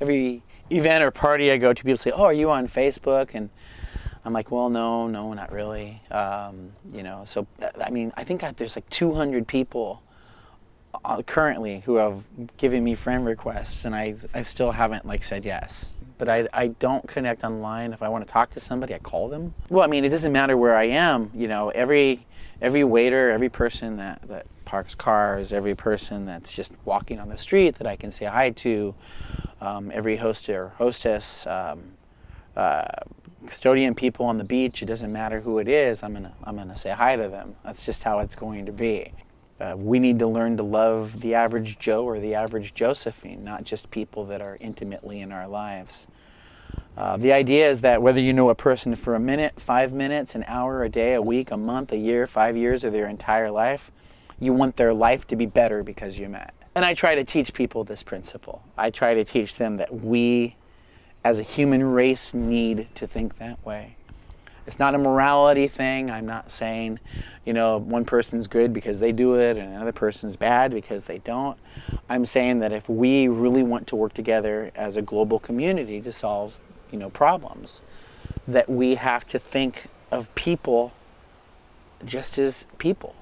every event or party I go to, people say, "Oh, are you on Facebook?" And I'm like, "Well, no, not really." So I mean, I think there's like 200 people currently who have given me friend requests, and I still haven't said yes. But I don't connect online. If I want to talk to somebody, I call them. Well, I mean, it doesn't matter where I am. Every waiter, every person that parks cars, every person that's just walking on the street that I can say hi to, every host or hostess, custodian people on the beach, it doesn't matter who it is, I'm gonna say hi to them. That's just how it's going to be. We need to learn to love the average Joe or the average Josephine, not just people that are intimately in our lives. The idea is that whether you know a person for a minute, 5 minutes, an hour, a day, a week, a month, a year, 5 years, or their entire life, you want their life to be better because you met. And I try to teach people this principle. I try to teach them that we, as a human race, need to think that way. It's not a morality thing. I'm not saying, one person's good because they do it and another person's bad because they don't. I'm saying that if we really want to work together as a global community to solve, problems, that we have to think of people just as people.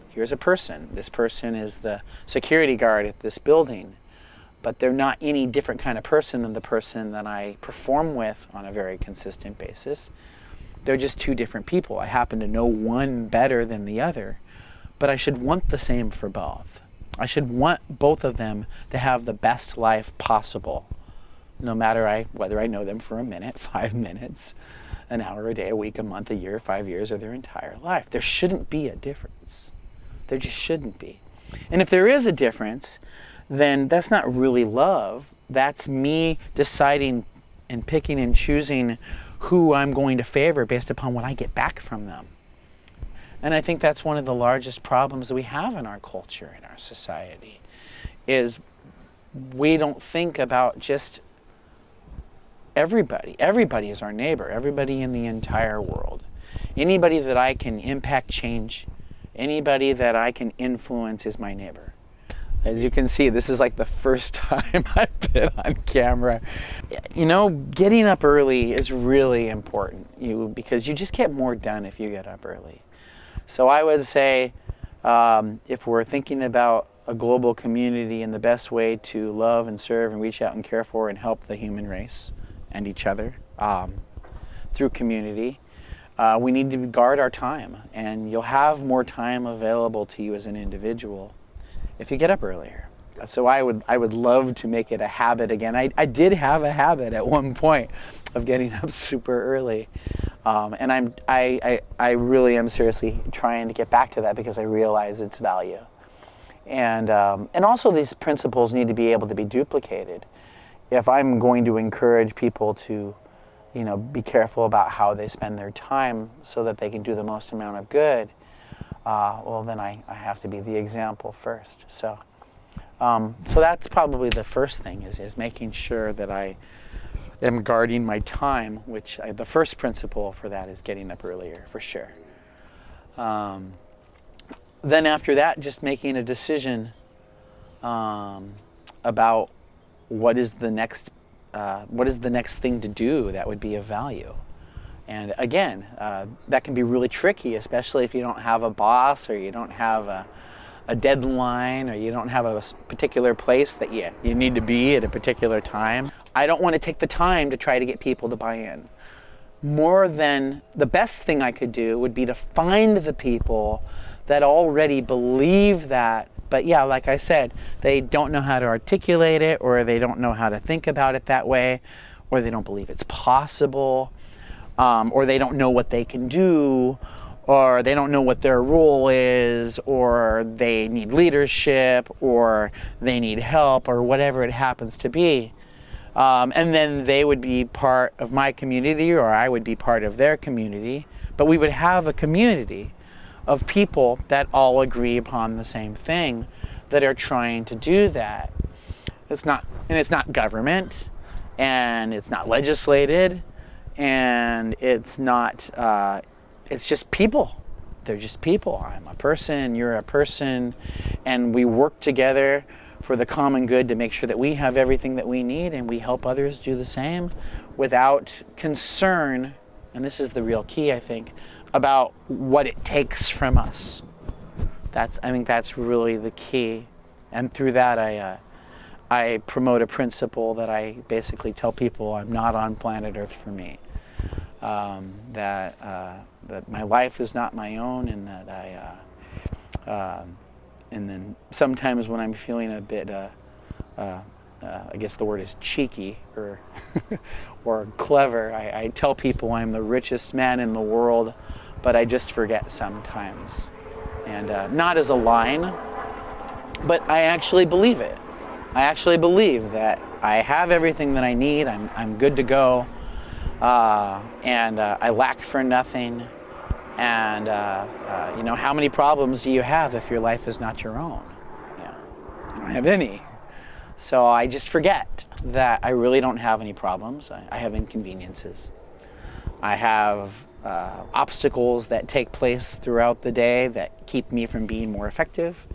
Here's a person. This person is the security guard at this building, but they're not any different kind of person than the person that I perform with on a very consistent basis. They're just two different people. I happen to know one better than the other, but I should want the same for both. I should want both of them to have the best life possible, no matter whether I know them for a minute, 5 minutes, an hour, a day, a week, a month, a year, 5 years, or their entire life. There shouldn't be a difference. There just shouldn't be. And if there is a difference, then that's not really love. That's me deciding and picking and choosing who I'm going to favor based upon what I get back from them. And I think that's one of the largest problems that we have in our culture, in our society, is we don't think about just everybody. Everybody is our neighbor, everybody in the entire world. Anybody that I can impact change, anybody that I can influence is my neighbor. As you can see, this is like the first time I've been on camera. Getting up early is really important because you just get more done if you get up early. So I would say if we're thinking about a global community and the best way to love and serve and reach out and care for and help the human race and each other through community, we need to guard our time. And you'll have more time available to you as an individual if you get up earlier. So I would love to make it a habit again. I did have a habit at one point of getting up super early, and I really am seriously trying to get back to that because I realize its value. And also these principles need to be able to be duplicated. If I'm going to encourage people to, be careful about how they spend their time so that they can do the most amount of good, well, then I have to be the example first. So that's probably the first thing is making sure that I am guarding my time, which the first principle for that is getting up earlier, for sure. Then after that, just making a decision about what is the next thing to do that would be of value. And again, that can be really tricky, especially if you don't have a boss or you don't have a deadline or you don't have a particular place that you need to be at a particular time. I don't want to take the time to try to get people to buy in. More than the best thing I could do would be to find the people that already believe that, but yeah, like I said, they don't know how to articulate it, or they don't know how to think about it that way, or they don't believe it's possible. Or they don't know what they can do, or they don't know what their role is, or they need leadership, or they need help, or whatever it happens to be. And then they would be part of my community, or I would be part of their community, but we would have a community of people that all agree upon the same thing, that are trying to do that. It's not government, and it's not legislated, and it's not, it's just people. They're just people. I'm a person, you're a person, and we work together for the common good, to make sure that we have everything that we need and we help others do the same without concern, and this is the real key, I think, about what it takes from us. I think that's really the key. And through that, I promote a principle that I basically tell people I'm not on planet Earth for me. That my life is not my own, and that and then sometimes when I'm feeling a bit, I guess the word is cheeky or or clever, I tell people I'm the richest man in the world, but I just forget sometimes. And not as a line, but I actually believe it. I actually believe that I have everything that I need. I'm good to go, and I lack for nothing. And how many problems do you have if your life is not your own? You don't have any. So I just forget that I really don't have any problems. I have inconveniences. I have obstacles that take place throughout the day that keep me from being more effective.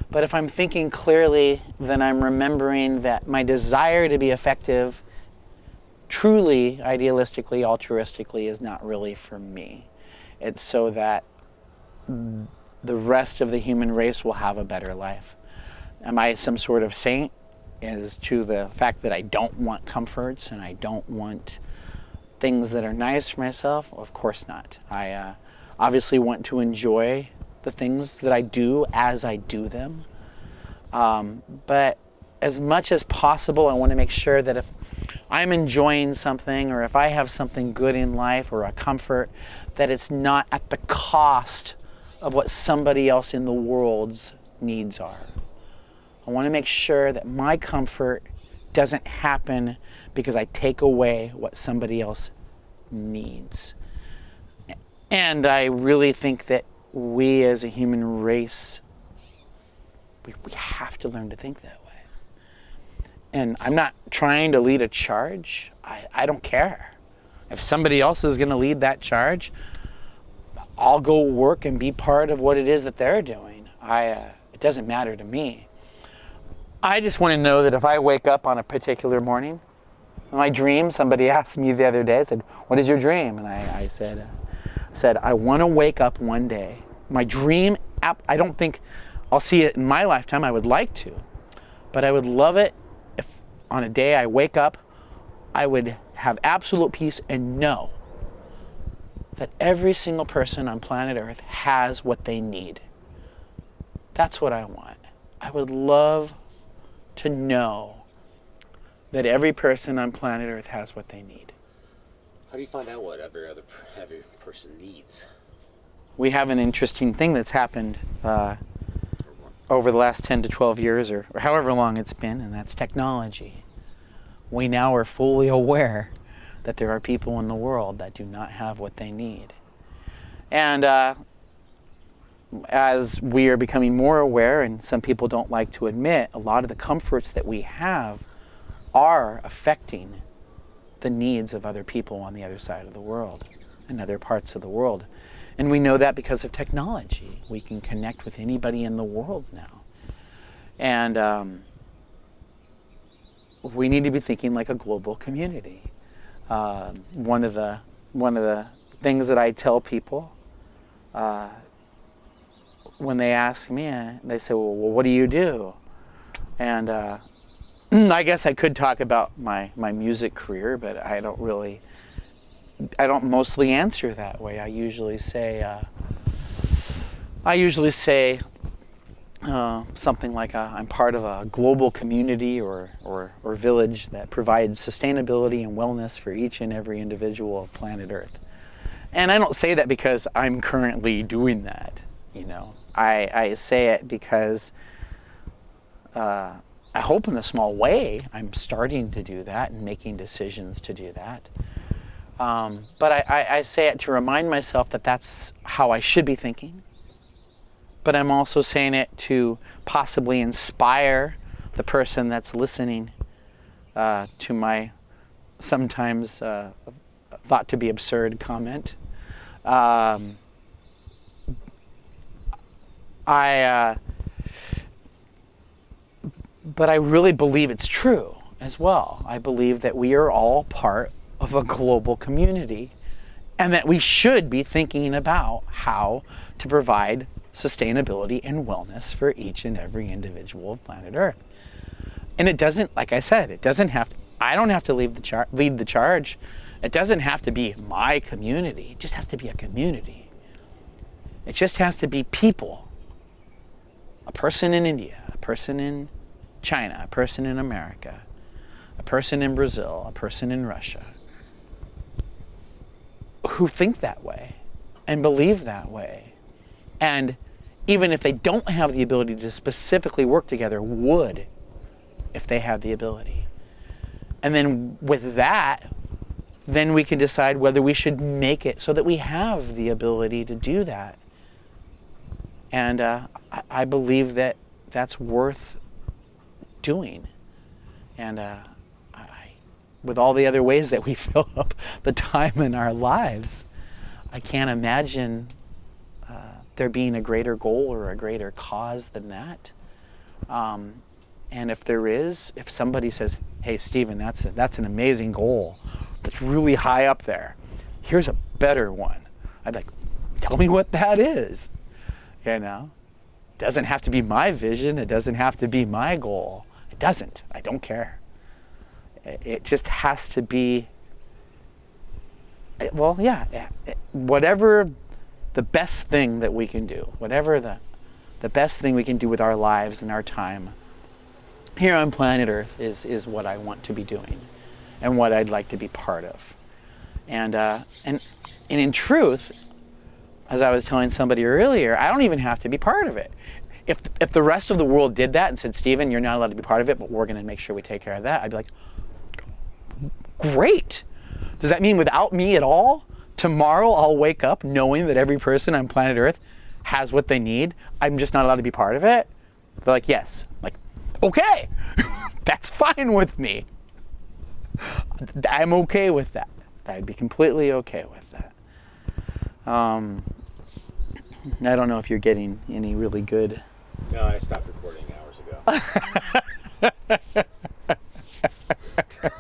But if I'm thinking clearly, then I'm remembering that my desire to be effective, truly, idealistically, altruistically, is not really for me. It's so that the rest of the human race will have a better life. Am I some sort of saint as to the fact that I don't want comforts and I don't want things that are nice for myself? Of course not. I obviously want to enjoy the things that I do as I do them. But as much as possible, I want to make sure that if I'm enjoying something, or if I have something good in life or a comfort, that it's not at the cost of what somebody else in the world's needs are. I want to make sure that my comfort doesn't happen because I take away what somebody else needs. And I really think that we as a human race, we have to learn to think that way. And I'm not trying to lead a charge. I don't care. If somebody else is going to lead that charge, I'll go work and be part of what it is that they're doing. It doesn't matter to me. I just want to know that if I wake up on a particular morning, my dream, somebody asked me the other day, I said, what is your dream? And I said, I want to wake up one day. My dream, I don't think I'll see it in my lifetime. I would like to. But I would love it if on a day I wake up, I would have absolute peace and know that every single person on planet Earth has what they need. That's what I want. I would love to know that every person on planet Earth has what they need. How do you find out what every person needs? We have an interesting thing that's happened over the last 10 to 12 years or however long it's been, and that's technology. We now are fully aware that there are people in the world that do not have what they need. And as we are becoming more aware, and some people don't like to admit, a lot of the comforts that we have are affecting the needs of other people on the other side of the world, in other parts of the world. And we know that because of technology. We can connect with anybody in the world now. And we need to be thinking like a global community. One of the things that I tell people when they ask me, they say, well, what do you do? And I guess I could talk about my music career, but I don't mostly answer that way. I usually say something like I'm part of a global community or village that provides sustainability and wellness for each and every individual of planet Earth. And I don't say that because I'm currently doing that, I say it because I hope in a small way I'm starting to do that and making decisions to do that. But I say it to remind myself that that's how I should be thinking. But I'm also saying it to possibly inspire the person that's listening to my sometimes thought to be absurd comment. But I really believe it's true as well. I believe that we are all part of a global community, and that we should be thinking about how to provide sustainability and wellness for each and every individual of planet Earth. And it doesn't, like I said, it doesn't have to, I don't have to lead the charge. It doesn't have to be my community. It just has to be a community. It just has to be people. A person in India, a person in China, a person in America, a person in Brazil, a person in Russia, who think that way and believe that way. And even if they don't have the ability to specifically work together, would if they had the ability. And then with that, then we can decide whether we should make it so that we have the ability to do that. And I believe that that's worth doing. And with all the other ways that we fill up the time in our lives, I can't imagine there being a greater goal or a greater cause than that. And if there is, if somebody says, hey, Stephen, that's an amazing goal, that's really high up there, here's a better one, I'd be like, tell me what that is. You know, it doesn't have to be my vision, it doesn't have to be my goal. It doesn't, I don't care. It just has to be, well, yeah, whatever the best thing that we can do, whatever the best thing we can do with our lives and our time here on planet Earth is what I want to be doing and what I'd like to be part of. And in truth, as I was telling somebody earlier, I don't even have to be part of it. If the rest of the world did that and said, Stephen, you're not allowed to be part of it, but we're going to make sure we take care of that, I'd be like, great. Does that mean without me at all, tomorrow I'll wake up knowing that every person on planet Earth has what they need? I'm just not allowed to be part of it? They're like, yes. I'm like, okay, that's fine with me. I'm okay with that. I'd be completely okay with that. I don't know if you're getting any really good. No, I stopped recording hours ago.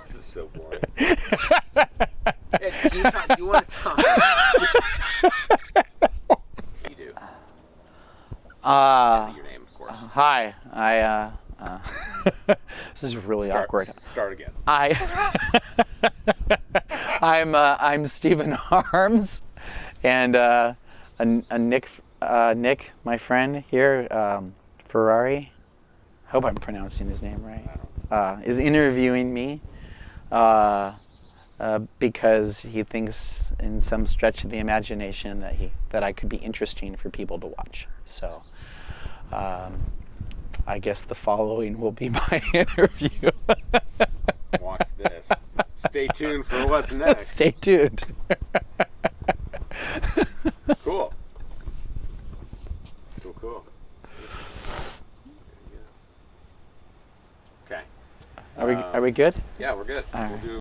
This is so boring. Hey, do you want to talk? You do. Your name, of course. Hi, this is really awkward. Start again. I'm Stephen HARMS, and Nick, my friend here, Ferrari, hope I'm pronouncing his name right, is interviewing me because he thinks in some stretch of the imagination that I could be interesting for people to watch. So I guess the following will be my interview. Watch this. Stay tuned for what's next. Stay tuned. Cool. Cool. Okay. Are we good? Yeah, we're good. All We'll right. do